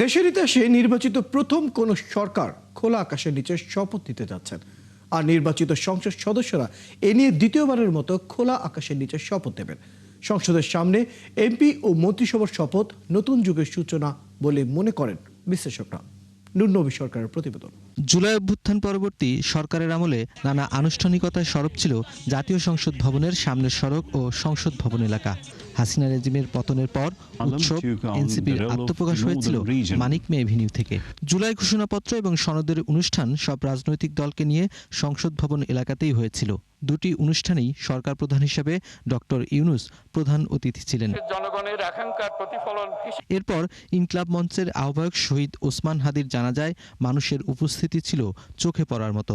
দেশের ইতিহাসে নির্বাচিত প্রথম কোন সরকার খোলা আকাশের নিচে শপথ নিতে যাচ্ছেন। আর নির্বাচিত সংসদ সদস্যরা এ নিয়ে দ্বিতীয়বারের মতো খোলা আকাশের নিচে শপথ নেবেন। সংসদের সামনে এমপি ও মন্ত্রিসভার শপথ নতুন যুগের সূচনা বলে মনে করেন বিশ্লেষকরা। নূর নবী সরকারের প্রতিবেদন। জুলাই অভ্যুত্থান পরবর্তী সরকারের আমলে নানা আনুষ্ঠানিকতায় সরব ছিল জাতীয় সংসদ ভবনের সামনের সড়ক ও সংসদ ভবন এলাকা। হাসিনা রেজিমের পতনের পর উৎসব এনসিপির আত্মপ্রকাশ হয়েছিল মানিক মে এভিনিউ থেকে। জুলাই ঘোষণাপত্র এবং সনদের অনুষ্ঠান সব রাজনৈতিক দলকে নিয়ে সংসদ ভবন এলাকাতেই হয়েছিল। দুটি অনুষ্ঠানেই সরকার প্রধান হিসেবে ডক্টর ইউনূস প্রধান অতিথি ছিলেন। এরপর ইনকলাব মঞ্চের আহ্বায়ক শহীদ ওসমান হাদির জানাজায় মানুষের উপস্থিতি ছিল চোখে পড়ার মতো।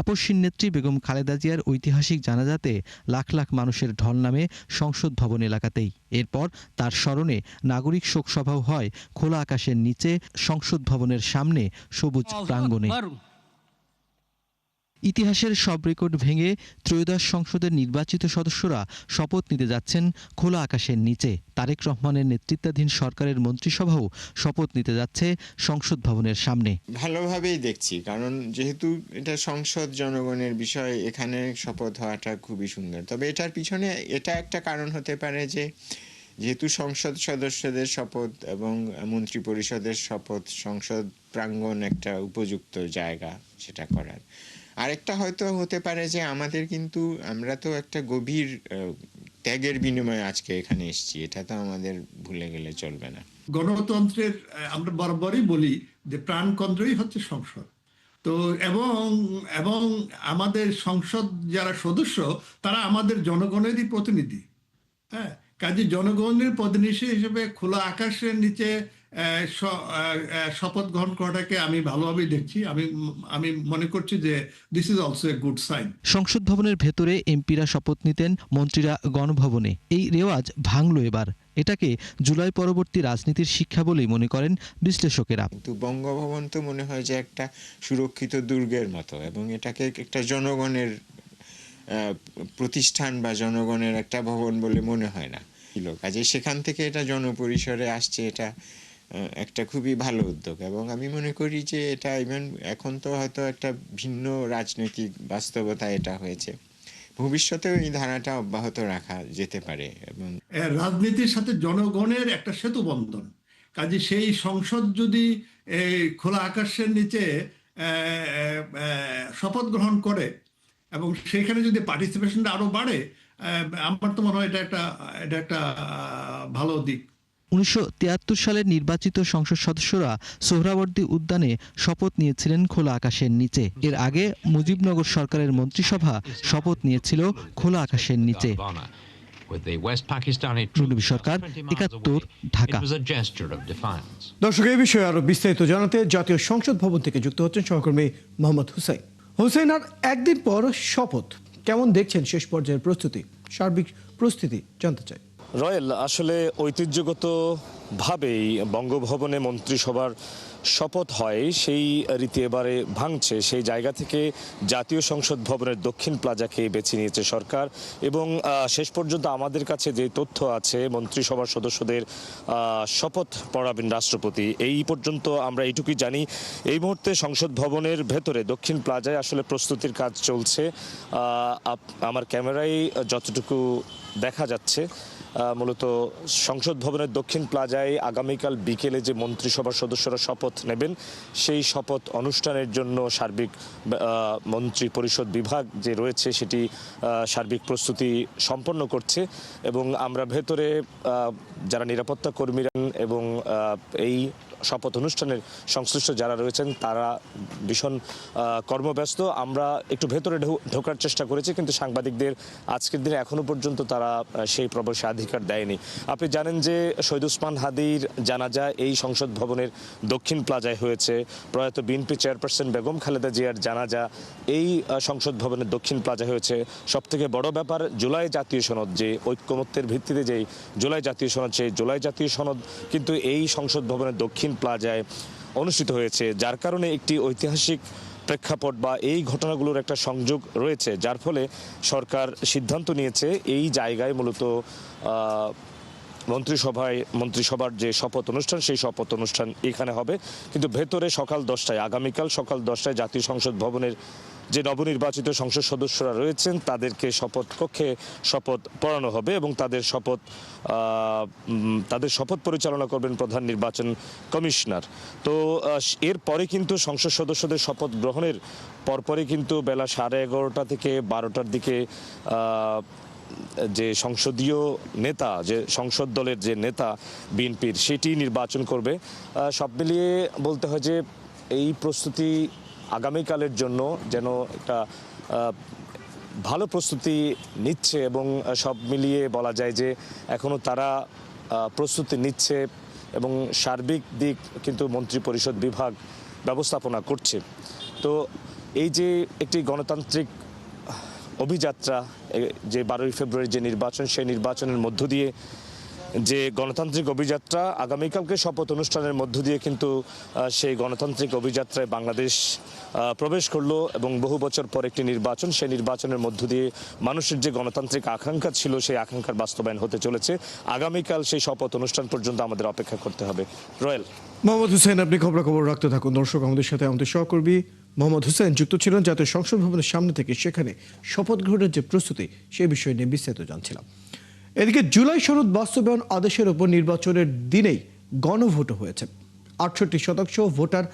আপসহীন নেত্রী বেগম খালেদা জিয়ার ঐতিহাসিক জানাজাতে লাখ লাখ মানুষের ঢল নামে সংসদ ভবন এলাকাতেই। এরপর তার স্মরণে নাগরিক শোক সভাও হয় খোলা আকাশের নিচে সংসদ ভবনের সামনে সবুজ প্রাঙ্গণে। ইতিহাসের সব রেকর্ড ভেঙে ত্রয়োদশ সংসদের নির্বাচিত সদস্যরা শপথ নিতে যাচ্ছেন খোলা আকাশের নিচে। তারেক রহমানের নেতৃত্বাধীন সরকারের মন্ত্রিসভাও শপথ নিতে যাচ্ছে সংসদ ভবনের সামনে। ভালোভাবেই দেখছি, কারণ যেহেতু এটা সংসদ জনগণের বিষয়, এখানে শপথ হওয়াটা খুবই সুন্দর। তবে এটার পিছনে এটা একটা কারণ হতে পারে যে যেহেতু সংসদ সদস্যদের শপথ এবং মন্ত্রী পরিষদের শপথ, সংসদ প্রাঙ্গণ একটা উপযুক্ত জায়গা সেটা করার। আরেকটা হয়তো হতে পারে যে আমরা তো একটা গভীর ত্যাগের বিনিময়ে আজকে এখানে এসেছি, এটা তো আমাদের ভুলে গেলে চলবে না। গণতন্ত্রের আমরা বরাবরই বলি যে প্রাণকেন্দ্রই হচ্ছে সংসদ। তো এবং আমাদের সংসদ যারা সদস্য তারা আমাদের জনগণেরই প্রতিনিধি। হ্যাঁ, কাজে জনগণের প্রতিনিধি হিসেবে খোলা আকাশের নিচে শপথ গ্রহণ করাটাকে আমি ভালোভাবেই দেখছি। আমি মনে করছি যে this is also a good sign. সংসদ ভবনের ভেতরে এমপিরা শপথ নিতেন, মন্ত্রীরা গণভবনে। এই রেওয়াজ ভাঙল এবার। এটাকে জুলাই পরবর্তী রাজনীতির শিক্ষা বলেই মনে করেন বিশ্লেষকেরা। কিন্তু বঙ্গভবন তো মনে হয় যে একটা সুরক্ষিত দুর্গের মতো, এবং এটাকে একটা জনগণের প্রতিষ্ঠান বা জনগণের একটা ভবন বলে মনে হয় না। কাজে সেখান থেকে এটা জনপরিসরে আসছে, এটা একটা খুবই ভালো উদ্যোগ। এবং আমি মনে করি যে এটা এখন তো হয়তো একটা ভিন্ন রাজনৈতিক বাস্তবতা এটা হয়েছে, ভবিষ্যতেও এই ধারাটা অব্যাহত রাখা যেতে পারে। এবং রাজনীতির সাথে জনগণের একটা সেতু বন্ধন। কাজে সেই সংসদ যদি খোলা আকাশের নিচে শপথ গ্রহণ করে এবং সেখানে যদি পার্টিসিপেশনটা আরো বাড়ে, আমার তো মনে হয় এটা একটা ভালো দিক। 1973 সালের নির্বাচিত সংসদ সদস্যরা সোহরাওয়ার্দী উদ্যানে শপথ নিয়েছিলেন খোলা আকাশের নিচে। এর আগে মুজিবনগর সরকারের মন্ত্রিসভা শপথ নিয়েছিল খোলা আকাশের নিচে। সরকার 71, ঢাকা। দর্শক, এই বিষয়ে আরো বিস্তারিত জানাতে জাতীয় সংসদ ভবন থেকে যুক্ত হচ্ছেন সহকর্মী মোহাম্মদ হুসাইন। হুসাইন, আর একদিন পর শপথ, কেমন দেখছেন শেষ পর্যায়ের প্রস্তুতি, সার্বিক প্রস্তুতি জানতে চাই। রয়েল, আসলে ঐতিহ্যগতভাবেই বঙ্গভবনে মন্ত্রিসভার শপথ হয়, সেই রীতি এবারে ভাঙছে। সেই জায়গা থেকে জাতীয় সংসদ ভবনের দক্ষিণ প্লাজাকে বেছে নিয়েছে সরকার। এবং শেষ পর্যন্ত আমাদের কাছে যে তথ্য আছে, মন্ত্রিসভার সদস্যদের শপথ পড়াবেন রাষ্ট্রপতি, এই পর্যন্ত আমরা এইটুকুই জানি। এই মুহূর্তে সংসদ ভবনের ভেতরে দক্ষিণ প্লাজায় আসলে প্রস্তুতির কাজ চলছে। আমার ক্যামেরায় যতটুকু দেখা যাচ্ছে, মূলত সংসদ ভবনের দক্ষিণ প্লাজায় আগামীকাল বিকেলে যে মন্ত্রিসভার সদস্যরা শপথ নেবেন, সেই শপথ অনুষ্ঠানের জন্য সার্বিক মন্ত্রী পরিষদ বিভাগ যে রয়েছে সেটি সার্বিক প্রস্তুতি সম্পন্ন করছে। এবং আমরা ভেতরে যারা নিরাপত্তা কর্মীরা এবং এই শপথ অনুষ্ঠানের সংশ্লিষ্ট যারা রয়েছেন তারা ভীষণ কর্মব্যস্ত। আমরা একটু ভেতরে ঢোকার চেষ্টা করেছি, কিন্তু সাংবাদিকদের আজকের দিনে এখনো পর্যন্ত তারা সেই প্রবেশাধিকার দেয়নি। আপনি জানেন যে শহীদ ওসমান হাদির জানাজা এই সংসদ ভবনের দক্ষিণ প্লাজায় হয়েছে। প্রয়াত বিএনপি চেয়ারপারসন বেগম খালেদা জিয়ার জানাজা এই সংসদ ভবনের দক্ষিণ প্লাজায় হয়েছে। সবথেকে বড় ব্যাপার, জুলাই জাতীয় সনদ, যে ঐক্যমত্যের ভিত্তিতে যেই জুলাই জাতীয় সনদ, সেই জুলাই জাতীয় সনদ কিন্তু এই সংসদ ভবনের দক্ষিণ প্লাজায় অনুষ্ঠিত হয়েছে, যার কারণে একটি ঐতিহাসিক প্রেক্ষাপট বা এই ঘটনাগুলোর একটা সংযোগ রয়েছে, যার ফলে সরকার সিদ্ধান্ত নিয়েছে এই জায়গায় মূলত মন্ত্রিসভার যে শপথ অনুষ্ঠান সেই শপথ অনুষ্ঠান এখানে হবে, কিন্তু ভেতরে আগামীকাল সকাল 10টায় জাতীয় সংসদ ভবনের যে নবনির্বাচিত সংসদ সদস্যরা রয়েছেন তাদেরকে শপথ কক্ষে শপথ পড়ানো হবে এবং তাদের শপথ পরিচালনা করবেন প্রধান নির্বাচন কমিশনার। তো এরপরে কিন্তু সংসদ সদস্যদের শপথ গ্রহণের পরপরই কিন্তু বেলা 11:30 থেকে 12টার দিকে যে সংসদীয় নেতা, যে সংসদ দলের যে নেতা বিএনপির, সেটি নির্বাচন করবে। সব মিলিয়ে বলতে হয় যে এই প্রস্তুতি আগামীকালের জন্য যেন একটা ভালো প্রস্তুতি নিচ্ছে এবং সব মিলিয়ে বলা যায় যে এখনও তারা প্রস্তুতি নিচ্ছে এবং সার্বিক দিক কিন্তু মন্ত্রিপরিষদ বিভাগ ব্যবস্থাপনা করছে। তো এই যে একটি গণতান্ত্রিক অভিযাত্রা, যে 12ই ফেব্রুয়ারি যে নির্বাচন, সেই নির্বাচনের মধ্য দিয়ে যে গণতান্ত্রিক অভিযাত্রা, আগামীকালকে শপথ অনুষ্ঠানের মধ্য দিয়ে কিন্তু সেই গণতান্ত্রিক অভিযাত্রায় বাংলাদেশ প্রবেশ করলো এবং বহু বছর পর একটি নির্বাচন, সেই নির্বাচনের মধ্য দিয়ে মানুষের যে গণতান্ত্রিক আকাঙ্ক্ষা ছিল সেই আকাঙ্ক্ষার বাস্তবায়ন হতে চলেছে। আগামীকাল সেই শপথ অনুষ্ঠান পর্যন্ত আমাদের অপেক্ষা করতে হবে। রয়েল মোহাম্মদ হোসেন, আপনি খবরাখবর রাখতে থাকুন। দর্শক, আমাদের সাথে আমাদের সহকর্মী মোহাম্মদ হোসেন যুক্ত ছিলেন জাতীয় সংসদ ভবনের সামনে থেকে। সেখানে শপথ গ্রহণের যে প্রস্তুতি সে বিষয় নিয়ে বিস্তারিত জানছিলাম। এদিকে জুলাই সনদ বাস্তবায়ন আদেশের উপর নির্বাচনের দিনেই গণভোট হয়েছে। 68% ভোটার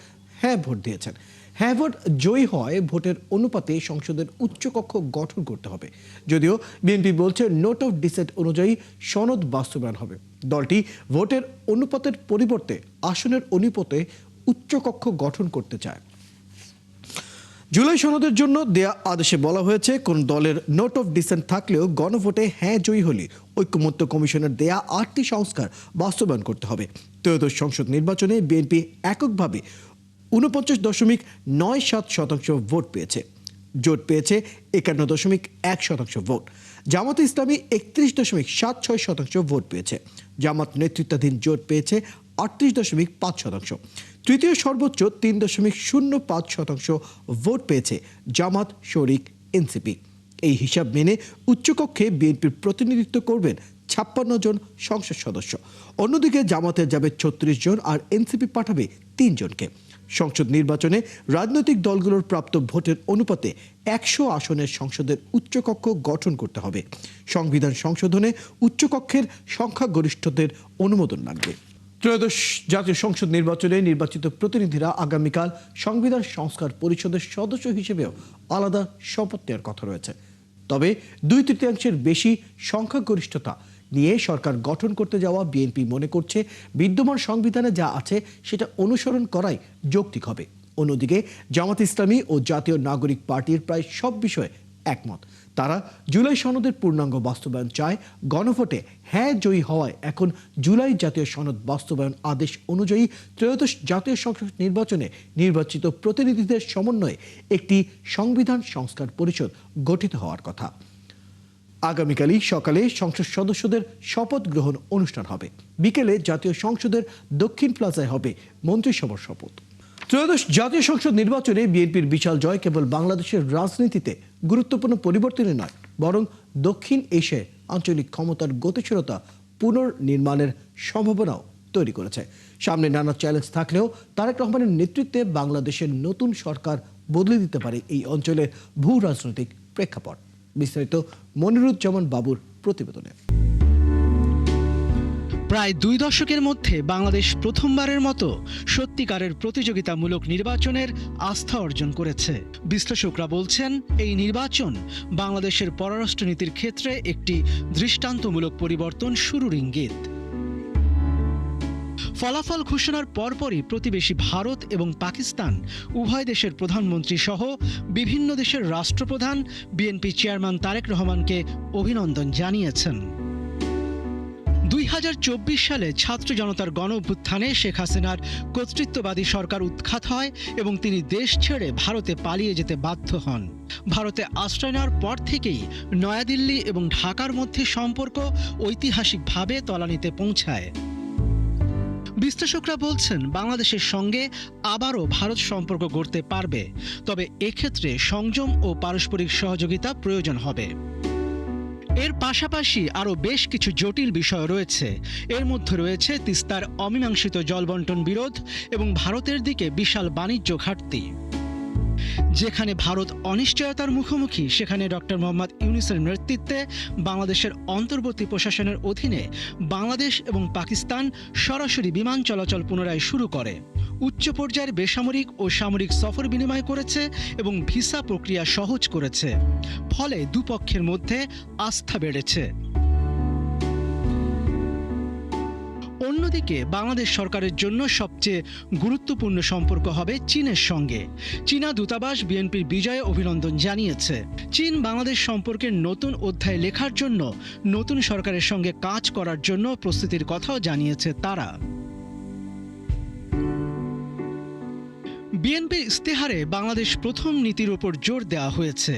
হ্যাঁ ভোট দিয়েছেন। হ্যাঁ ভোট জয়ী হয় ভোটের অনুপাতে সংসদের উচ্চকক্ষ গঠন করতে হবে। যদিও বিএনপি বলছে নোট অফ ডিসেন্ট অনুযায়ী সনদ বাস্তবায়ন হবে। দলটি ভোটের অনুপাতের পরিবর্তে আসনের অনুপাতে উচ্চকক্ষ গঠন করতে চায়। জুলাই সনদের জন্য দেয়া আদেশে বলা হয়েছে, কোন দলের নোট অফ ডিসেন্ট থাকলেও গণভোটে হ্যাঁ জয়ী হলে ঐকমত্য কমিশনের দেয়া 8টি সংস্কার বাস্তবায়ন করতে হবে। ত্রয়োদশ সংসদ নির্বাচনে বিএনপি এককভাবে 49.97% ভোট পেয়েছে। জোট পেয়েছে 51.1% ভোট। জামাত ইসলামী 31.76% ভোট পেয়েছে। জামাত নেতৃত্বাধীন জোট পেয়েছে 38.5%। তৃতীয় সর্বোচ্চ 3.05% ভোট পেয়েছে জামাত, শরিক, এনসিপি। এই হিসাব মেনে উচ্চকক্ষে বিএনপির প্রতিনিধিত্ব করবেন 56 জন সংসদ সদস্য। অন্যদিকে জামাতে যাবে 36 জন আর এনসিপি পাঠাবে 3 জনকে। সংসদ নির্বাচনে রাজনৈতিক দলগুলোর প্রাপ্ত ভোটের অনুপাতে 100 আসনের সংসদের উচ্চকক্ষ গঠন করতে হবে। সংবিধান সংশোধনে উচ্চকক্ষের সংখ্যাগরিষ্ঠদের অনুমোদন লাগবে। ত্রয়োদশ জাতীয় সংসদ নির্বাচনে নির্বাচিত প্রতিনিধিরা আগামীকাল সংবিধান সংস্কার পরিষদের সদস্য হিসেবেও আলাদা শপথ নেওয়ার কথা রয়েছে। তবে 2/3 বেশি সংখ্যাগরিষ্ঠতা নিয়ে সরকার গঠন করতে যাওয়া বিএনপি মনে করছে বিদ্যমান সংবিধানে যা আছে সেটা অনুসরণ করাই যৌক্তিক হবে। অন্যদিকে জামাত ইসলামী ও জাতীয় নাগরিক পার্টির প্রায় সব বিষয়ে একমত। তারা জুলাই সনদের পূর্ণাঙ্গ বাস্তবায়ন চায়। গণভোটে হ্যাঁ জয়ী হওয়ায় এখন জুলাই জাতীয় সনদ বাস্তবায়ন আদেশ অনুযায়ী ত্রয়োদশ জাতীয় সংসদ নির্বাচনে নির্বাচিত প্রতিনিধিদের সমন্বয়ে একটি সংবিধান সংস্কার পরিষদ গঠিত হওয়ার কথা। আগামীকালই সকালে সংসদ সদস্যদের শপথ গ্রহণ অনুষ্ঠান হবে। বিকেলে জাতীয় সংসদের দক্ষিণ প্লাজায় হবে মন্ত্রিসভার শপথ। ত্রয়োদশ জাতীয় সংসদ নির্বাচনে বিএনপির বিশাল জয় কেবল বাংলাদেশের রাজনীতিতে গুরুত্বপূর্ণ পরিবর্তনই নয়, বরং দক্ষিণ এশিয়ায় আঞ্চলিক ক্ষমতার গতিশীলতা পুনর্নির্মাণের সম্ভাবনাও তৈরি করেছে। সামনে নানা চ্যালেঞ্জ থাকলেও তারেক রহমানের নেতৃত্বে বাংলাদেশের নতুন সরকার বদলে দিতে পারে এই অঞ্চলের ভূ রাজনৈতিক প্রেক্ষাপট। বিস্তারিত মনিরুজ্জামান বাবুর প্রতিবেদনে। প্রায় 2 দশকের মধ্যে বাংলাদেশ প্রথমবারের মতো সত্যিকারের প্রতিযোগিতামূলক নির্বাচনের আস্থা অর্জন করেছে। বিশ্লেষকরা বলছেন, এই নির্বাচন বাংলাদেশের পররাষ্ট্রনীতির ক্ষেত্রে একটি দৃষ্টান্তমূলক পরিবর্তন শুরুর ইঙ্গিত। ফলাফল ঘোষণার পরপরই প্রতিবেশী ভারত এবং পাকিস্তান উভয় দেশের প্রধানমন্ত্রী সহ বিভিন্ন দেশের রাষ্ট্রপ্রধান বিএনপি চেয়ারম্যান তারেক রহমানকে অভিনন্দন জানিয়েছেন। 2024 সালে ছাত্র জনতার গণ অভ্যুত্থানে শেখ হাসিনার কর্তৃত্ববাদী সরকার উৎখাত হয় এবং তিনি দেশ ছেড়ে ভারতে পালিয়ে যেতে বাধ্য হন। ভারতে আশ্রয় নেওয়ার পর থেকেই নয়াদিল্লি এবং ঢাকার মধ্যে সম্পর্ক ঐতিহাসিকভাবে তলানিতে পৌঁছায়। বিশ্লেষকরা বলছেন, বাংলাদেশের সঙ্গে আবারও ভারত সম্পর্ক গড়তে পারবে, তবে এক্ষেত্রে সংযম ও পারস্পরিক সহযোগিতা প্রয়োজন হবে। এর পাশাপাশি আরও বেশ কিছু জটিল বিষয় রয়েছে। এর মধ্যে রয়েছে তিস্তার অমীমাংসিত জলবন্টন বিরোধ এবং ভারতের দিকে বিশাল বাণিজ্য ঘাটতি। যেখানে ভারত অনিশ্চয়তার মুখোমুখি, সেখানে ডক্টর মোহাম্মদ ইউনূসের নেতৃত্বে বাংলাদেশের অন্তর্বর্তী প্রশাসনের অধীনে বাংলাদেশ এবং পাকিস্তান সরাসরি বিমান চলাচল পুনরায় শুরু করে, উচ্চ পর্যায়ের বেসামরিক ও সামরিক সফর বিনিময় করেছে এবং ভিসা প্রক্রিয়া সহজ করেছে। ফলে দুপক্ষের মধ্যে আস্থা বেড়েছে। অন্যদিকে বাংলাদেশ সরকারের জন্য সবচেয়ে গুরুত্বপূর্ণ সম্পর্ক হবে চীনের সঙ্গে। চীনা দূতাবাস বিএনপির বিজয়ে অভিনন্দন জানিয়েছে। চীন বাংলাদেশ সম্পর্কের নতুন অধ্যায় লেখার জন্য নতুন সরকারের সঙ্গে কাজ করার জন্য প্রস্তুতির কথাও জানিয়েছে তারা। বিএনপির ইস্তেহারে বাংলাদেশ প্রথম নীতির উপর জোর দেওয়া হয়েছে,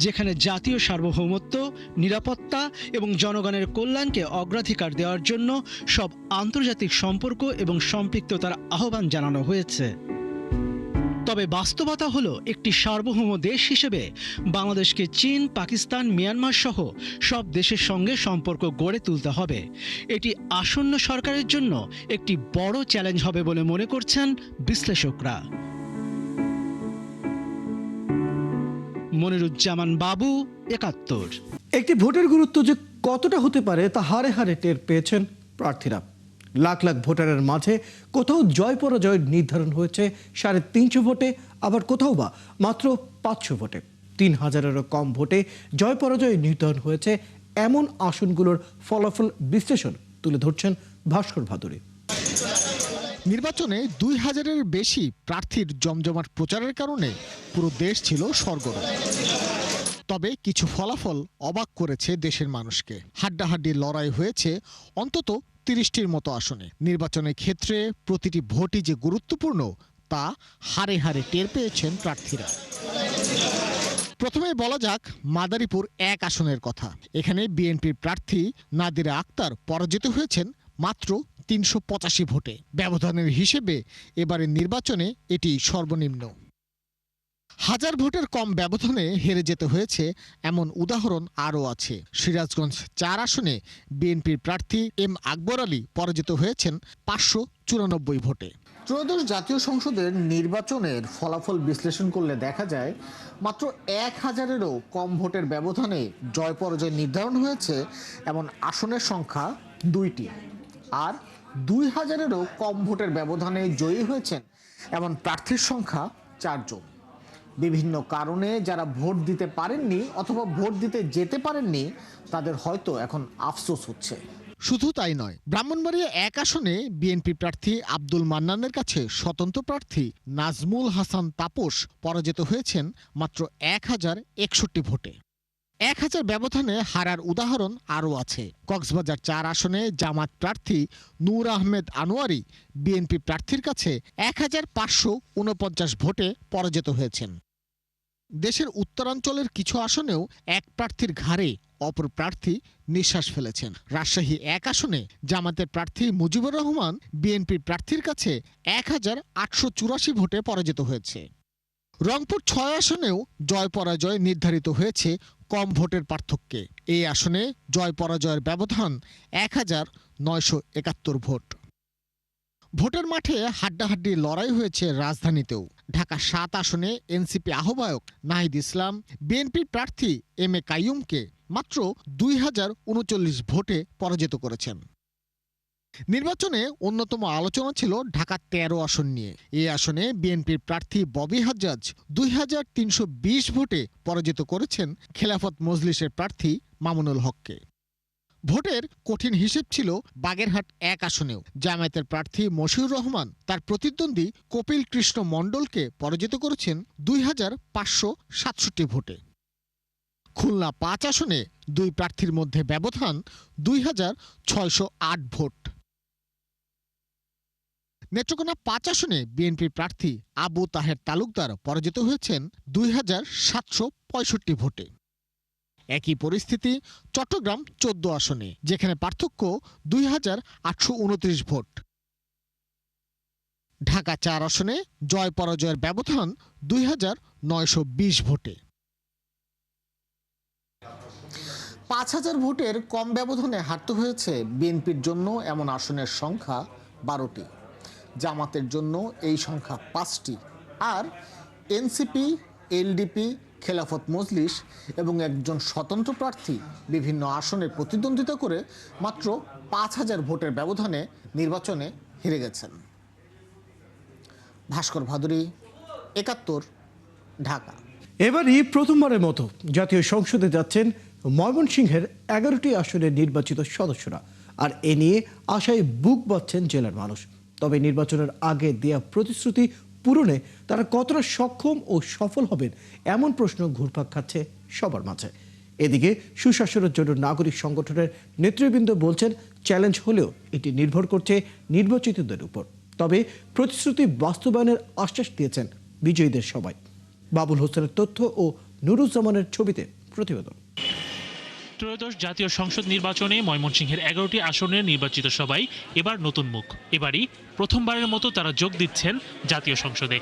যেখানে জাতীয় সার্বভৌমত্ব, নিরাপত্তা এবং জনগণের কল্যাণকে অগ্রাধিকার দেওয়ার জন্য সব আন্তর্জাতিক সম্পর্ক এবং সম্পৃক্ততার আহ্বান জানানো হয়েছে। তবে বাস্তবতা হলো, একটি সার্বভৌম দেশ হিসেবে বাংলাদেশকে চীন, পাকিস্তান, মিয়ানমার সহ সব দেশের সঙ্গে সম্পর্ক গড়ে তুলতে হবে। এটি আসন্ন সরকারের জন্য একটি বড় চ্যালেঞ্জ হবে বলে মনে করছেন বিশ্লেষকরা। মনিরুজ্জামান বাবু, ৭১। একটি ভোটের গুরুত্ব যে কতটা হতে পারে তা হারে হারে টের পেয়েছেন প্রার্থীরা। লাখ লাখ ভোটারের মাঝে কোথাও জয় পরাজয় নির্ধারণ হয়েছে ৩৫০ ভোটে, আবার কোথাও বা মাত্র ৫০০ ভোটে। ৩,০০০-এরও কম ভোটে জয় পরাজয় নির্ধারণ হয়েছে এমন আসনগুলোর ফলাফল বিশ্লেষণ তুলে ধরছেন ভাস্কর ভাদুরী। নির্বাচনে ২,০০০-এর বেশি প্রার্থীর জমজমাট প্রচারের কারণে পুরো দেশ ছিল সরগরম। তবে কিছু ফলাফল অবাক করেছে দেশের মানুষকে। হাড্ডাহাড্ডি লড়াই হয়েছে অন্তত ৩০টির মতো আসনে। নির্বাচনের ক্ষেত্রে প্রতিটি ভোটই যে গুরুত্বপূর্ণ তা হারে হারে টের পেয়েছেন প্রার্থীরা। প্রথমে বলা যাক মাদারীপুর ১ আসনের কথা। এখানে বিএনপির প্রার্থী নাদিরা আক্তার পরাজিত হয়েছেন মাত্র ৩৮৫ ভোটে। ব্যবধানের হিসেবে এবারের নির্বাচনে এটি সর্বনিম্ন। হাজার ভোটের কম ব্যবধানে হেরে যেতে হয়েছে এমন উদাহরণ আরও আছে। সিরাজগঞ্জ ৪ আসনে বিএনপির প্রার্থী এম আকবর আলী পরাজিত হয়েছেন ৫৯৪ ভোটে। ত্রয়োদশ জাতীয় সংসদের নির্বাচনের ফলাফল বিশ্লেষণ করলে দেখা যায় মাত্র ১,০০০-এরও কম ভোটের ব্যবধানে জয় পরাজয় নির্ধারণ হয়েছে এমন আসনের সংখ্যা ২টি, আর ২,০০০-এরও কম ভোটের ব্যবধানে জয়ী হয়েছেন এমন প্রার্থীর সংখ্যা ৪ জন। বিভিন্ন কারণে যারা ভোট দিতে পারেননি অথবা ভোট দিতে যেতে পারেননি তাদের হয়তো এখন আফসোস হচ্ছে। শুধু তাই নয়, ব্রাহ্মণবাড়িয়া ১ আসনে বিএনপি প্রার্থী আব্দুল মান্নানের কাছে স্বতন্ত্র প্রার্থী নাজমুল হাসান তাপস পরাজিত হয়েছেন মাত্র ১,০৬১ ভোটে। ১,০০০ ব্যবধানে হারার উদাহরণ আরও আছে। কক্সবাজার ৪ আসনে জামাত প্রার্থী নূর আহমেদ আনোয়ারি বিএনপি প্রার্থীর কাছে ১,৫৪৯ ভোটে পরাজিত হয়েছেন। দেশের উত্তরাঞ্চলের কিছু আসনেও এক প্রার্থীর ঘাড়ে অপর প্রার্থী নিঃশ্বাস ফেলেছেন। রাজশাহী ১ আসনে জামাতের প্রার্থী মুজিবুর রহমান বিএনপির প্রার্থীর কাছে ১,৮৮৪ ভোটে পরাজিত হয়েছে। রংপুর ৬ আসনেও জয় পরাজয় নির্ধারিত হয়েছে কম ভোটের পার্থক্যে। এই আসনে জয় পরাজয়ের ব্যবধান ১,৯৭১ ভোট। ভোটের মাঠে হাড্ডাহাড্ডি লড়াই হয়েছে রাজধানীতেও। ঢাকা ৭ আসনে এনসিপি আহ্বায়ক নাহিদ ইসলাম বিএনপির প্রার্থী এম এ কাইয়ুমকে মাত্র ২,০৩৯ ভোটে পরাজিত করেছেন। নির্বাচনে অন্যতম আলোচনা ছিল ঢাকা ১৩ আসন নিয়ে। এই আসনে বিএনপির প্রার্থী ববি হাজ্জাজ ২,৩২০ ভোটে পরাজিত করেছেন খেলাফত মজলিসের প্রার্থী মামুনুল হককে। ভোটের কঠিন হিসেব ছিল বাগেরহাট ১ আসনেও। জামায়াতের প্রার্থী মশিউর রহমান তার প্রতিদ্বন্দ্বী কপিল কৃষ্ণ মণ্ডলকে পরাজিত করেছেন ২,৫৬৭ ভোটে। খুলনা ৫ আসনে দুই প্রার্থীর মধ্যে ব্যবধান ২,৬০৮ ভোট। নেত্রকোনা ৫ আসনে বিএনপির প্রার্থী আবু তাহের তালুকদার পরাজিত হয়েছেন ২,৭৬৫ ভোটে। একই পরিস্থিতি চট্টগ্রাম ১৪ আসনে, যেখানে পার্থক্য ২,৮২৯ ভোট। ঢাকা ৪ আসনে জয় পরাজয়ের ব্যবধান ২,৯২০ ভোটে। 5,000 ভোটের কম ব্যবধানে হারতে হয়েছে বিএনপির জন্য এমন আসনের সংখ্যা 12টি, জামাতের জন্য এই সংখ্যা 5টি, আর এনসিপি, এলডিপি, খেলাফত মজলিস এবং একজন স্বতন্ত্র প্রার্থী বিভিন্ন আসনে প্রতিদ্বন্দ্বিতা করে মাত্র 5,000 ভোটের ব্যবধানে নির্বাচনে হেরে গেছেন। ভাস্কর ভাদুরী, 71, ঢাকা। এবারই প্রথমবারের মতো জাতীয় সংসদে যাচ্ছেন ময়মনসিংহের 11টি আসনের নির্বাচিত সদস্যরা, আর এ নিয়ে আশায় বুক বাঁধছেন জেলার মানুষ। তবে নির্বাচনের আগে দেয়া প্রতিশ্রুতি পূরণে তারা কতটা সক্ষম ও সফল হবেন এমন প্রশ্ন ঘুরপাক খাচ্ছে সবার মাঝে। এদিকে সুশাসনের জন্য নাগরিক সংগঠনের নেতৃবৃন্দ বলছেন, চ্যালেঞ্জ হলেও এটি নির্ভর করছে নির্বাচিতদের উপর। তবে প্রতিশ্রুতি বাস্তবায়নের আশ্বাস দিয়েছেন বিজয়ীদের সবাই। বাবুল হোসেনের তথ্য ও নুরুজ্জামানের ছবিতে প্রতিবেদন। ত্রয়োদশ জাতীয় সংসদ নির্বাচনে ময়মনসিংহের 11টি আসনের নির্বাচিত সবাই এবার নতুন মুখ। এবারই প্রথমবারের মতো তারা যোগ দিচ্ছেন জাতীয় সংসদে।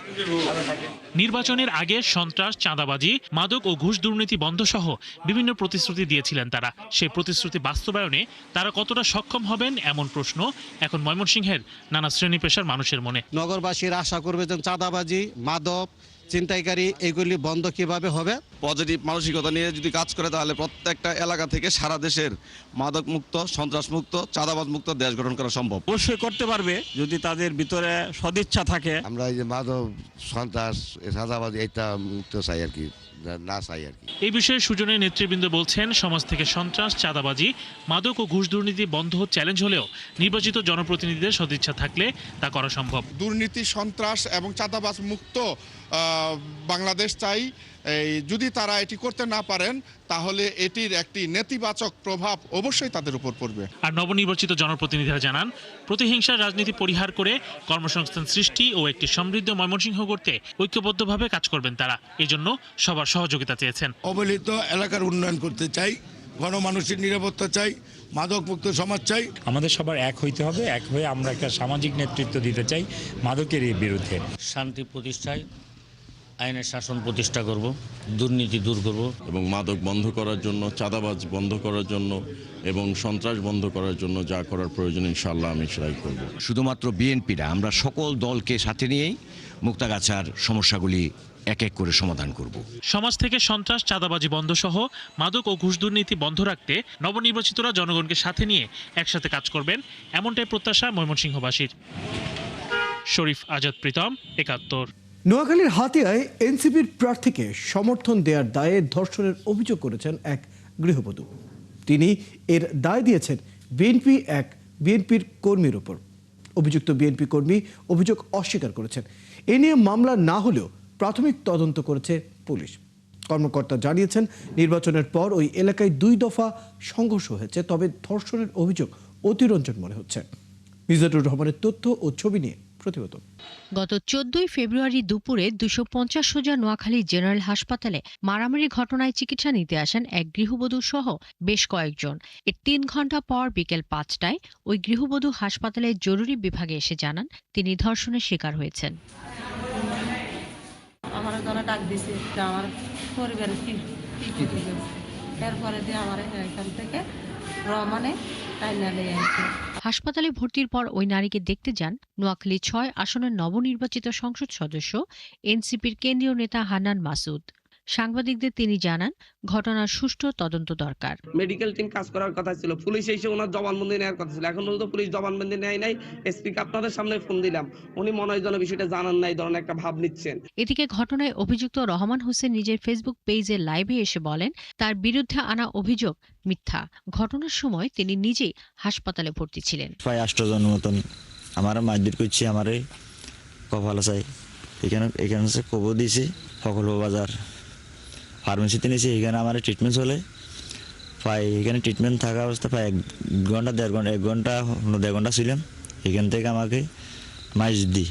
নির্বাচনের আগে সন্ত্রাস, চাঁদাবাজি, মাদক ও ঘুষ দুর্নীতি বন্ধ সহ বিভিন্ন প্রতিশ্রুতি দিয়েছিলেন তারা। সেই প্রতিশ্রুতি বাস্তবায়নে তারা কতটা সক্ষম হবেন এমন প্রশ্ন এখন ময়মনসিংহের নানা শ্রেণী পেশার মানুষের মনে। নগরবাসীর আশা করবে যে চাঁদাবাজি, মাদক, ছিনতাইকারী এগুলি বন্ধ কিভাবে হবে। পজিটিভ মানসিকতা নিয়ে যদি কাজ করে তাহলে প্রত্যেকটা এলাকা থেকে সারা দেশের মাদক মুক্ত, সন্ত্রাস মুক্ত, চাঁদাবাজ মুক্ত দেশ গঠন করা সম্ভব। অবশ্যই করতে পারবে যদি তাদের ভিতরে সদিচ্ছা থাকে। আমরা এই যে মাদক, সন্ত্রাস, চাঁদাবাজ এটা মুক্ত চাই আর কি, না চাই আর কি। এই বিষয়ে সুজনের নেতৃবৃন্দ বলছেন, সমাজ থেকে সন্ত্রাস, চাঁদাবাজি, মাদক ও ঘুষ দুর্নীতি বন্ধ চ্যালেঞ্জ হলেও নির্বাচিত জনপ্রতিনিধিদের সদিচ্ছা থাকলে তা করা সম্ভব। দুর্নীতি, সন্ত্রাস এবং চাঁদাবাজ মুক্ত বাংলাদেশ চাই। যদি তারা এটি করতে না পারেন তাহলে এটির একটি নেতিবাচক প্রভাব অবশ্যই তাদের উপর পড়বে। আর নবনির্বাচিত জনপ্রতিনিধিরা জানান, প্রতিহিংসার রাজনীতি পরিহার করে কর্মসংস্থান সৃষ্টি ও একটি সমৃদ্ধ ময়মনসিংহ করতে ঐক্যবদ্ধভাবে কাজ করবেন তারা। এজন্য সবার সহযোগিতা চেয়েছেন। অবহেলিত এলাকার উন্নয়ন করতে চাই, গণমানুষের নিরাপত্তা চাই, মাদক মুক্ত সমাজ চাই। আমাদের সবার এক হইতে হবে, এক হয়ে আমরা একটা সামাজিক নেতৃত্ব দিতে চাই মাদকের বিরুদ্ধে। শান্তি প্রতিষ্ঠায় আইনের শাসন প্রতিষ্ঠা করব, দুর্নীতি দূর করব এবং মাদক বন্ধ করার জন্য, চাঁদাবাজ বন্ধ করার জন্য এবং সন্ত্রাস বন্ধ করার জন্য যা করার প্রয়োজন ইনশাআল্লাহ আমি সেটাই করব। শুধুমাত্র বিএনপিরা, আমরা সকল দলকে সাথে নিয়েই মুক্তাগাছার সমস্যাগুলি এক এক করে সমাধান করব। সমাজ থেকে সন্ত্রাস, চাঁদাবাজি বন্ধ সহ মাদক ও ঘুষ দুর্নীতি বন্ধ রাখতে নবনির্বাচিতরা জনগণকে সাথে নিয়ে একসাথে কাজ করবেন, এমনটাই প্রত্যাশা ময়মনসিংহবাসীর। শরীফ আজাদ প্রীতম, 71। নোয়াখালীর হাতিয়ায় এনসিপির প্রার্থীকে সমর্থন দেওয়ার দায়ে ধর্ষণের অভিযোগ করেছেন এক গৃহবধূ। তিনি এর দায় দিয়েছেন বিএনপির কর্মীর ওপর। অভিযুক্ত বিএনপি কর্মী অভিযোগ অস্বীকার করেছেন। এ নিয়ে মামলা না হলেও প্রাথমিক তদন্ত করেছে পুলিশ। কর্মকর্তা জানিয়েছেন, নির্বাচনের পর ওই এলাকায় 2 দফা সংঘর্ষ হয়েছে, তবে ধর্ষণের অভিযোগ অতিরঞ্জন মনে হচ্ছে। মিজানুর রহমানের তথ্য ও ছবি নিয়ে প্রতিবেদন। গত 14 ফেব্রুয়ারি দুপুরে 250 সোজা নোয়াখালী জেনারেল হাসপাতালে মারামারি ঘটনায় চিকিৎসা নিতে আসেন এক গৃহবধূ সহ বেশ কয়েকজন। এর 3 ঘন্টা পর বিকেল 5টায় ওই গৃহবধূ হাসপাতালের জরুরি বিভাগে এসে জানান তিনি ধর্ষণের শিকার হয়েছেন। আমার জন্য ডাক দিয়েছে যে আমার পরিবারের কি এরপরে দিয়ে আমার এখান থেকে রমানে হাসপাতালে ভর্তির পর ওই নারীকে দেখতে যান নোয়াখালী 6 আসনের নবনির্বাচিত সংসদ সদস্য এনসিপির কেন্দ্রীয় নেতা হান্নান মাসুদ। সাংবাদিকদের তিনি জানান, ঘটনার সুষ্ঠু তদন্ত দরকার। মেডিকেল টিম কাজ করার কথা ছিল, পুলিশ এসে ওনার জবানবন্দি নেওয়ার কথা ছিল, এখন পর্যন্ত পুলিশ জবানবন্দি নেয় নাই। এসপিকে আপনাদের সামনে ফোন দিলাম, উনি মনে হয় যেন বিষয়টা জানান নাই, ধরনের একটা ভাব নিচ্ছেন। এদিকে ঘটনায় অভিযুক্ত রহমান হোসেন নিজের ফেসবুক পেজে লাইভে এসে বলেন, তার বিরুদ্ধে আনা অভিযোগ মিথ্যা। ঘটনার সময় তিনি নিজেই হাসপাতালে ভর্তি ছিলেন। প্রায় 8 জন মতন আমার মারধর করছে, আমারে কপাল চাই এখানে কবর দিয়েছি সকল বাজার ফার্মেসিতে নিয়েছি। এখানে আমার ট্রিটমেন্ট চলে, প্রায় এখানে ট্রিটমেন্ট থাকা অবস্থা প্রায় 1 ঘন্টা 1.5 ঘন্টা ছিলাম। এখান থেকে আমাকে মাইজদি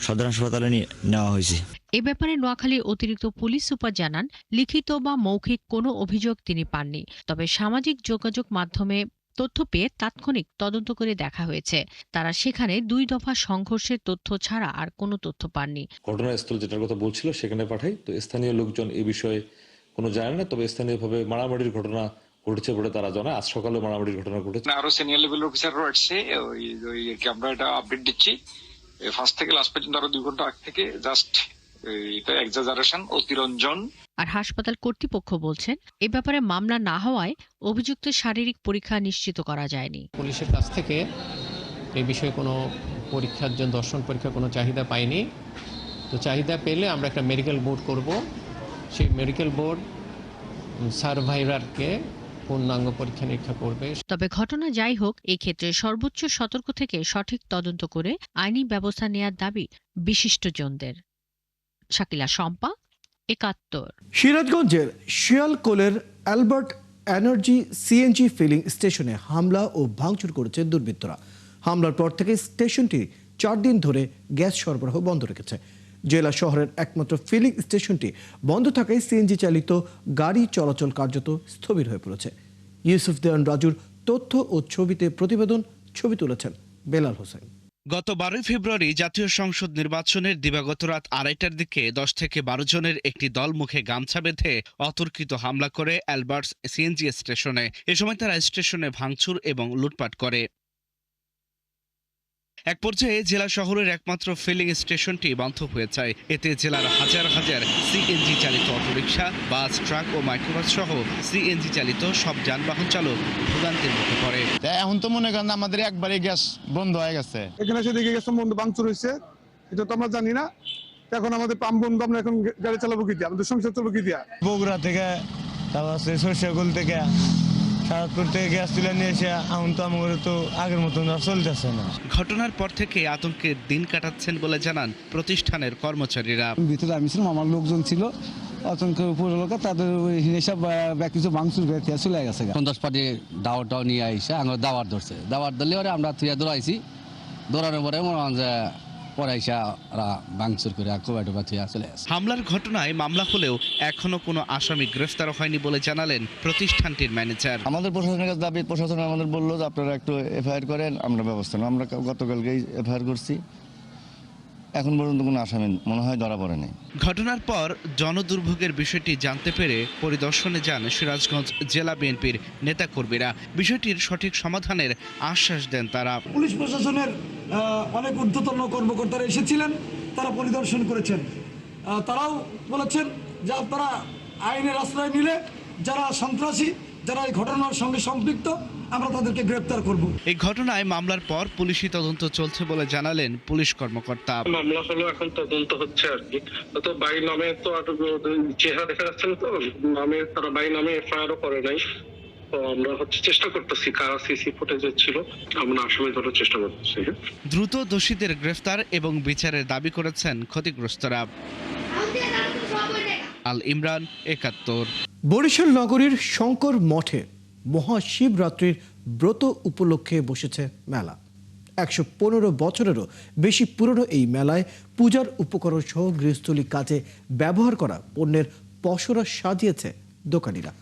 সদর হাসপাতালে নেওয়া হয়েছে। এ ব্যাপারে নোয়াখালীর অতিরিক্ত পুলিশ সুপার জানান, লিখিত বা মৌখিক কোনো অভিযোগ তিনি পাননি, তবে সামাজিক যোগাযোগ মাধ্যমে তথ্য পেয়ে তাৎক্ষণিক তদন্ত করে দেখা হয়েছে। তারা সেখানে 2 দফা সংঘর্ষের তথ্য ছাড়া আর কোনো তথ্য পাননি। ঘটনাস্থল যেটার কথা বলছিল সেখানে পাঠাই, তো স্থানীয় লোকজন এই বিষয়ে কোনো জানে না, তবে স্থানীয়ভাবে মারামারির ঘটনা ঘটেছে বলে তারা জানায়। আজ সকালে মারামারির ঘটনা ঘটেছে। আরো সিনিয়র লেভেল অফিসাররা আসছে, ওই আর কি আমরা এটা আপডেট দিচ্ছি। ফার্স্ট থেকে লাস্ট পর্যন্ত আরো 2 ঘন্টা আগ থেকে জাস্ট এটা এক্সাজারেশন, অতিরঞ্জন। আর হাসপাতাল কর্তৃপক্ষ বলছেন এ ব্যাপারে মামলা না হওয়ায় অভিযুক্ত শারীরিক পরীক্ষা নিশ্চিত করা যায়নি। পুলিশের কাছ থেকে এই বিষয়ে কোনো পরীক্ষার জন্য দর্শন পরীক্ষা কোনো চাহিদা পাইনি। তো চাহিদা পেলে আমরা একটা মেডিকেল বোর্ড করব, সেই মেডিকেল বোর্ড সার্ভাইভারকে পূর্ণাঙ্গ পরীক্ষা নিরীক্ষা করবে। তবে ঘটনা যাই হোক, এই ক্ষেত্রে সর্বোচ্চ সতর্ক থেকে সঠিক তদন্ত করে আইনি ব্যবস্থা নেওয়ার দাবি বিশিষ্টজনদের। শাকিলা শম্পা, ৭১। সিরাজগঞ্জের শিয়ালকোলের অ্যালবার্ট এনার্জি সিএনজি ফিলিং স্টেশনে হামলা ও ভাঙচুর করেছে দুর্বৃত্তরা। হামলার পর থেকে স্টেশনটি 4 দিন ধরে গ্যাস সরবরাহ বন্ধ রেখেছে। জেলা শহরের একমাত্র ফিলিং স্টেশনটি বন্ধ থাকায় সিএনজি চালিত গাড়ি চলাচল কার্যত স্থবির হয়ে পড়েছে। ইউসুফ দেওয়ান রাজুর তথ্য ও ছবিতে প্রতিবেদন, ছবি তুলেছেন বেলাল হোসেন। গত 12 ফেব্রুয়ারি জাতীয় সংসদ নির্বাচনের দিবাগত রাত 2:30টার দিকে 10 থেকে 12 জনের একটি দল মুখে গামছা বেঁধে অতর্কিত হামলা করে অ্যালবার্টস সিএনজি স্টেশনে। এ সময় তারা স্টেশনে ভাঙচুর এবং লুটপাট করে। এক পর্যায়ে জেলা শহরের একমাত্র ফিলিং স্টেশনটি বন্ধ হয়ে যায়। এতে জেলার হাজার হাজার সিএনজি চালিত অটোরিকশা, বাস, ট্রাক ও মাইক্রোবাস সহ সিএনজি চালিত সব যানবাহন চালক ভোগান্তির মুখে পড়ে। এখন তো মনে করেন আমাদের একবারে গ্যাস বন্ধ হয়ে গেছে। এখানে এসে দেখে গেছে বন্ধ, ভাঙচুর হয়েছে, এটা তো আমরা জানি না। এখন আমাদের পাম্প বন্ধ, আমরা এখন গাড়ি চালাবো কি দিয়ে, আমাদের সংসার চলবো কি দিয়া। বগুড়া থেকে, তারপর সরষেগুল থেকে, সারাপুর থেকে গ্যাস তুলে নিয়ে এসে এখন তো আমাদের তো আগের মতন চলতেছে না। ঘটনার পর থেকে আতঙ্কে দিন কাটাচ্ছেন বলে জানান প্রতিষ্ঠানের কর্মচারীরা। ভিতরে আমি ছিলাম, আমার লোকজন ছিল, আতঙ্কের উপর লোক, তাদের হিসাব কিছু ভাঙচুর করে চলে গেছে। সন্ত্রাস পার্টি দাওয়াটাও নিয়ে আইসা আমরা দাওয়ার ধরছে, দাওয়ার ধরলে পরে আমরা তুই দৌড়াইছি, দৌড়ানোর পরে মনে হয় যে হামলার ঘটনায় মামলা হলেও এখনো কোনো আসামি গ্রেফতার হয়নি বলে জানালেন প্রতিষ্ঠানটির ম্যানেজার। আমাদের প্রশাসনের কাছে দাবি, প্রশাসন আমাদের বললো যে আপনারা একটু এফআইআর করেন, আমরা ব্যবস্থা নেব। আমরা গতকালকেই এফআইআর করছি, এখন পর্যন্ত কোনো আসামি মনে হয় ধরা পড়েনি। ঘটনার পর জনদুর্ভোগের বিষয়টি জানতে পেরে পরিদর্শনে যান সিরাজগঞ্জ জেলা বিএনপির নেতাকর্মীরা। বিষয়টির সঠিক সমাধানের আশ্বাস দেন তারা। পুলিশ প্রশাসনের অনেক ঊর্ধ্বতন কর্মকর্তারা এসেছিলেন, তারা পরিদর্শন করেছেন। তারাও বলেছেন যে আপনারা আইনের আশ্রয় নিলে যারা সন্ত্রাসী, যারা এই ঘটনার সঙ্গে সম্পৃক্ত, আমরা তাদেরকে গ্রেপ্তার করব। এই ঘটনায় মামলার পর পুলিশি তদন্ত চলছে বলে জানালেন পুলিশ কর্মকর্তা। মামলা হলো, এখন তদন্ত হচ্ছে আর কি। তো বাই নামে তো চেহারা দেখা যাচ্ছে না, তো নামে তারা বাই নামে এফআইআরও করে নাই। তো আমরা চেষ্টা করতেছি কারা সিসি ফুটেজে ছিল, আমরা আসামি ধরার চেষ্টা করতেছি। দ্রুত দোষীদের গ্রেফতার এবং বিচারের দাবি করেছেন ক্ষতিগ্রস্তরা। আল ইমরান, ৭১। বরিশাল নগরীর শঙ্কর মঠে মহাশিবরাত্রির ব্রত উপলক্ষে বসেছে মেলা। 115 বছরেরও বেশি পুরনো এই মেলায় পূজার উপকরণ সহ গৃহস্থলী কাজে ব্যবহার করা পণ্যের পসরা সাজিয়েছে দোকানিরা,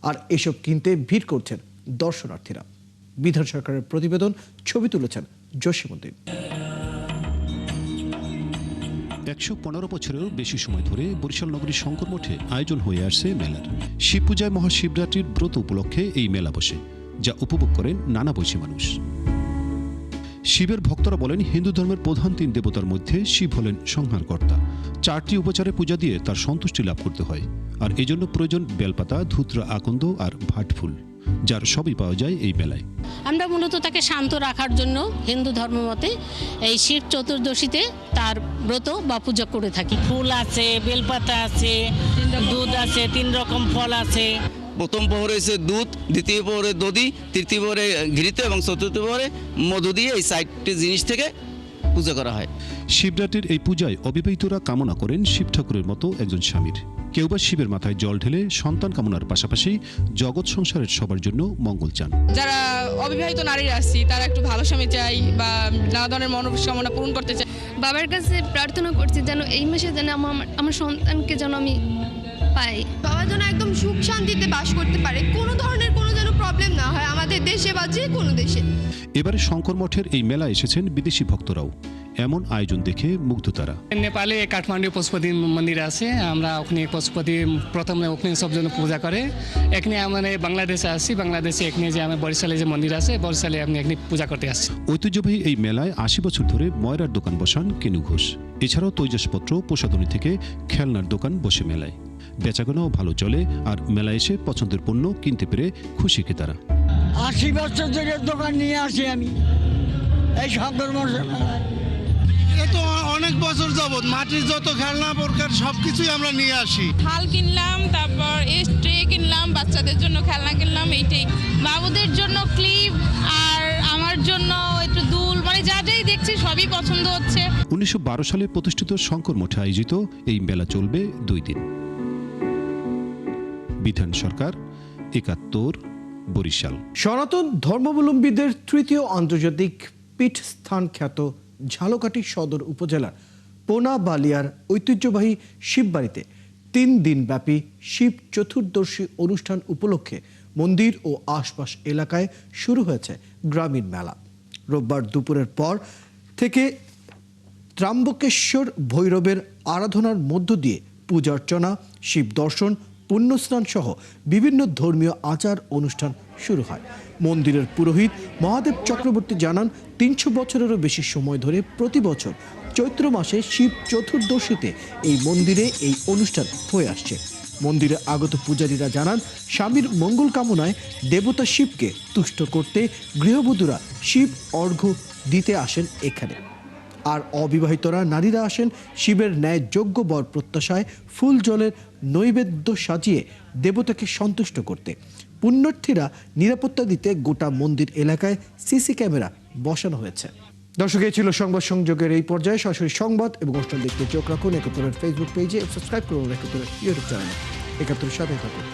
আর এসব কিনতে ভিড় করছেন দর্শনার্থীরা। বিধান সরকারের প্রতিবেদন, ছবি তুলেছেন জসীমউদ্দিন। 115 বছরেরও বেশি সময় ধরে বরিশাল নগরীর শঙ্কর মঠে আয়োজন হয়ে আসছে মেলার। শিব পূজায় মহাশিবরাত্রির ব্রত উপলক্ষে এই মেলা বসে, যা উপভোগ করেন নানা বয়সী মানুষ। শিবের ভক্তরা বলেন, হিন্দু ধর্মের প্রধান 3 দেবতার মধ্যে শিব হলেন সংহারকর্তা। 4টি উপচারে পূজা দিয়ে তার সন্তুষ্টি লাভ করতে হয়, আর এজন্য প্রয়োজন বেলপাতা, ধুত্রা, আকন্দ আর ভাটফুল, যার সবই পাওয়া যায় এই মেলায়। আমরা মূলত তাকে শান্ত রাখার জন্য হিন্দু ধর্ম মতে এই শিব চতুর্দশীতে তার ব্রত বা পূজা করে থাকি। ফুল আছে, বেলপাতা আছে, দুধ আছে, 3 রকম ফল আছে। প্রথম প্রহরে হচ্ছে দুধ, দ্বিতীয় প্রহরে দধি, তৃতীয় প্রহরে ঘৃত এবং চতুর্থ প্রহরে মধু দিয়ে এই 4টি জিনিস থেকে পূজা করা হয়। শিবরাত্রির এই পূজায় অবিবাহিতরা কামনা করেন শিব ঠাকুরের মতো একজন স্বামীর। কেউ বা শিবের মাথায় জল ঢেলে সন্তান কামনার পাশাপাশি জগৎ সংসারের সবার জন্য মঙ্গল চান। যারা অবিবাহিত নারীরা আছি, তারা একটু ভালো স্বামী চাই বা নানা ধরনের মনোকামনা পূরণ করতে চাই। বাবার কাছে প্রার্থনা করছি যেন এই মাসে যেন আমার সন্তানকে যেন আমি পাই, বাবা যেন একদম সুখ শান্তিতে বাস করতে পারে, কোনো ধরনের কোনো যেন প্রবলেম না হয় আমাদের দেশে বা যে কোনো দেশে। এবারে শঙ্কর মঠের এই মেলা এসেছেন বিদেশি ভক্তরাও। এমন আয়োজন দেখে মুগ্ধ তারা। নেপালে কাঠমান্ডু পশুপতি মন্দির আছে, আমরা ওখানে পশুপতি প্রথমে ওখানে সব জন পূজা করে। এখানে আমরা বাংলাদেশে আসছি, বাংলাদেশে এখানে যে আমার বরিশালে যে মন্দির আছে, বরিশালে আমি এখানে পূজা করতে আসছি। ঐতিহ্যবাহী এই মেলায় ৮০ বছর ধরে ময়রার দোকান বসান কেনু ঘোষ। এছাড়াও তৈজসপত্র, প্রসাধনী থেকে খেলনার দোকান বসে মেলায়। বেচাকেনাও ভালো চলে, আর মেলায় এসে পছন্দের পণ্য কিনতে পেরে খুশি ক্রেতারা। ৮০ বছর ধরে দোকান নিয়ে আসি আমি এই শঙ্কর মঠের মেলায়। তো অনেক বছর যাবত মাটির যত খেলনা প্রকার সবকিছুই আমরা নিয়ে আসি। থাল কিনলাম, তারপর ট্রে কিনলাম, বাচ্চাদের জন্য খেলনা কিনলাম, এইটাই। বাবুদের জন্য ক্লিপ আর আমার জন্য একটু দুল, মানে যা যাই দেখছি সবই পছন্দ হচ্ছে। ১৯১২ সালে প্রতিষ্ঠিত শঙ্কর মঠে আয়োজিত এই মেলা চলবে ২ দিন। বিধান সরকার, ৭১, বরিশাল। সনাতন ধর্মাবলম্বীদের তৃতীয় আন্তর্জাতিক পীঠস্থান খ্যাত ঝালকাঠি সদর উপজেলার পোনা বালিয়ার ঐতিহ্যবাহী শিববাড়িতে ৩ দিনব্যাপী শিব চতুর্দশী অনুষ্ঠান উপলক্ষে মন্দির ও আশপাশ এলাকায় শুরু হয়েছে গ্রামীণ মেলা। রোববার দুপুরের পর থেকে ত্রাম্বকেশ্বর ভৈরবের আরাধনার মধ্য দিয়ে পূজার্চনা, শিব দর্শন, পুণ্যস্নান সহ বিভিন্ন ধর্মীয় আচার অনুষ্ঠান শুরু হয়। মন্দিরের পুরোহিত মহাদেব চক্রবর্তী জানান, ৩০০ বছরেরও বেশি সময় ধরে প্রতি বছর চৈত্র মাসে শিব চতুর্দশীতে এই মন্দিরে এই অনুষ্ঠান হয়ে আসছে। মন্দিরে আগত পূজারীরা জানান, স্বামীর মঙ্গল কামনায় দেবতা শিবকে তুষ্ট করতে গৃহবধূরা শিব অর্ঘ্য দিতে আসেন এখানে। আর অবিবাহিতরা নারীরা আসেন শিবের ন্যায় যোগ্য বর প্রত্যাশায় ফুল জলের নৈবেদ্য সাজিয়ে দেবতাকে সন্তুষ্ট করতে। পুণ্যার্থীরা নিরাপত্তা দিতে গোটা মন্দির এলাকায় সিসি ক্যামেরা বসানো হয়েছে। দর্শক, এই ছিল সংবাদ সংযোগের এই পর্যায়ে। সরাসরি সংবাদ এবং অনুষ্ঠান দেখতে চোখ রাখুন ৭১-এর ফেসবুক পেজে, সাবস্ক্রাইব করুন ৭১-এর ইউটিউব চ্যানেলে। ৭১-এর সাথে থাকুন।